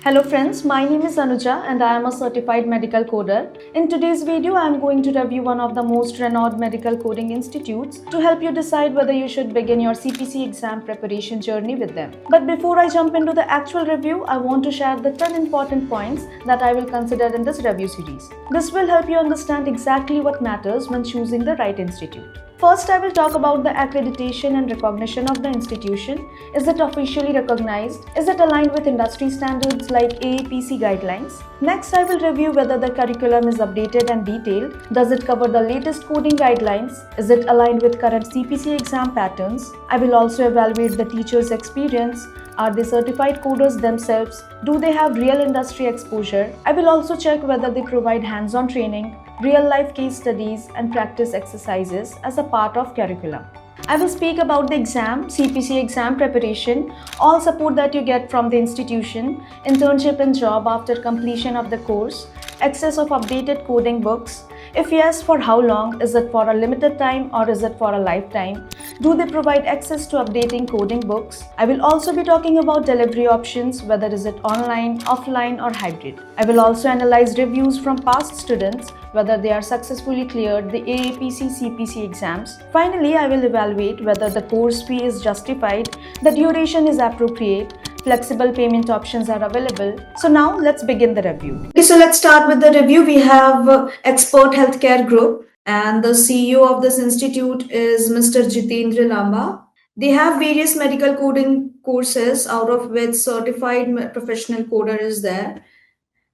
Hello friends, my name is Anuja and I am a certified medical coder. In today's video, I am going to review one of the most renowned medical coding institutes to help you decide whether you should begin your CPC exam preparation journey with them. But before I jump into the actual review, I want to share the 10 important points that I will consider in this review series. This will help you understand exactly what matters when choosing the right institute. First, I will talk about the accreditation and recognition of the institution. Is it officially recognized? Is it aligned with industry standards like AAPC guidelines? Next, I will review whether the curriculum is updated and detailed. Does it cover the latest coding guidelines? Is it aligned with current CPC exam patterns? I will also evaluate the teacher's experience. Are they certified coders themselves? Do they have real industry exposure? I will also check whether they provide hands-on training, real-life case studies, and practice exercises as a part of curriculum. I will speak about the exam, CPC exam preparation, all support that you get from the institution, internship and job after completion of the course, access of updated coding books. If yes, for how long? Is it for a limited time or is it for a lifetime? Do they provide access to updating coding books? I will also be talking about delivery options, whether is it online, offline or hybrid. I will also analyze reviews from past students, whether they are successfully cleared the AAPC CPC exams. Finally, I will evaluate whether the course fee is justified, the duration is appropriate, flexible payment options are available. So now let's begin the review. Okay, so let's start with the review. We have Xpert Healthcare Group and the CEO of this institute is Mr. Jitendra Lamba. They have various medical coding courses, out of which certified professional coder is there.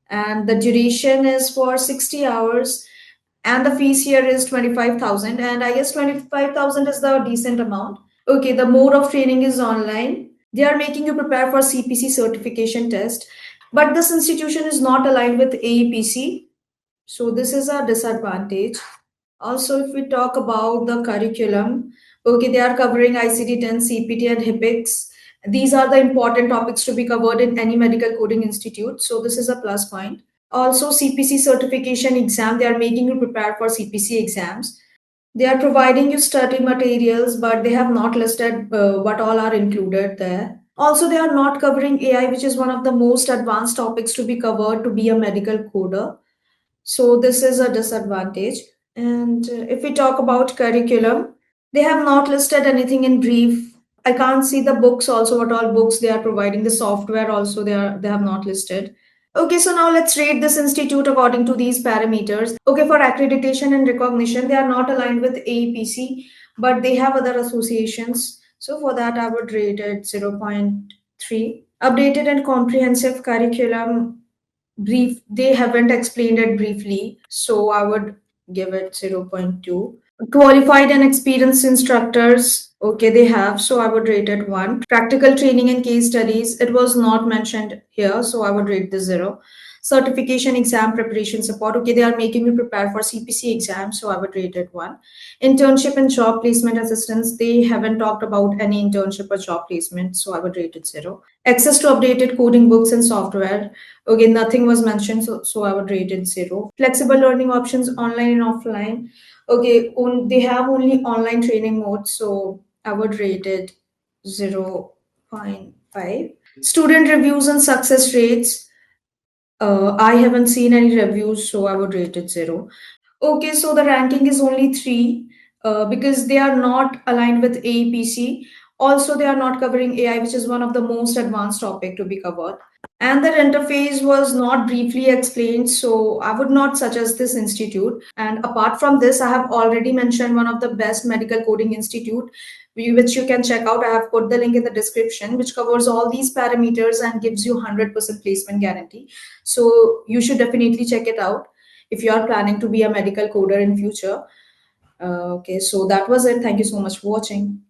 And the duration is for 60 hours and the fees here is 25,000, and I guess 25,000 is the decent amount. Okay, the mode of training is online. They are making you prepare for CPC certification test, but this institution is not aligned with AEPC, so this is a disadvantage. Also, if we talk about the curriculum, okay, they are covering ICD-10, CPT and HIPICS. These are the important topics to be covered in any medical coding institute, so this is a plus point. Also, CPC certification exam, they are making you prepare for CPC exams. They are providing you study materials, but they have not listed what all are included there. Also, they are not covering AI, which is one of the most advanced topics to be covered to be a medical coder. So this is a disadvantage. And if we talk about curriculum, they have not listed anything in brief. I can't see the books also, what all books they are providing. The software also they have not listed. Okay, so now let's rate this institute according to these parameters. Okay, for accreditation and recognition, they are not aligned with AEPC, but they have other associations. So for that, I would rate it 0.3. Updated and comprehensive curriculum, brief, they haven't explained it briefly, so I would give it 0.2. Qualified and experienced instructors, okay, they have, so I would rate it 1. Practical training and case studies, it was not mentioned here, so I would rate this 0. Certification exam preparation support, okay, they are making me prepare for CPC exam, so I would rate it 1. Internship and job placement assistance, they haven't talked about any internship or job placement, so I would rate it 0. Access to updated coding books and software, okay, nothing was mentioned, so I would rate it 0. Flexible learning options, online and offline, okay, they have only online training mode, so I would rate it 0.5. Student reviews and success rates, I haven't seen any reviews, so I would rate it 0. Okay, so the ranking is only 3 because they are not aligned with AEPC. Also, they are not covering AI, which is one of the most advanced topic to be covered. And their interface was not briefly explained, so I would not suggest this institute. And apart from this, I have already mentioned one of the best medical coding institute, which you can check out. I have put the link in the description, which covers all these parameters and gives you 100% placement guarantee. So you should definitely check it out if you are planning to be a medical coder in future. Okay, so that was it. Thank you so much for watching.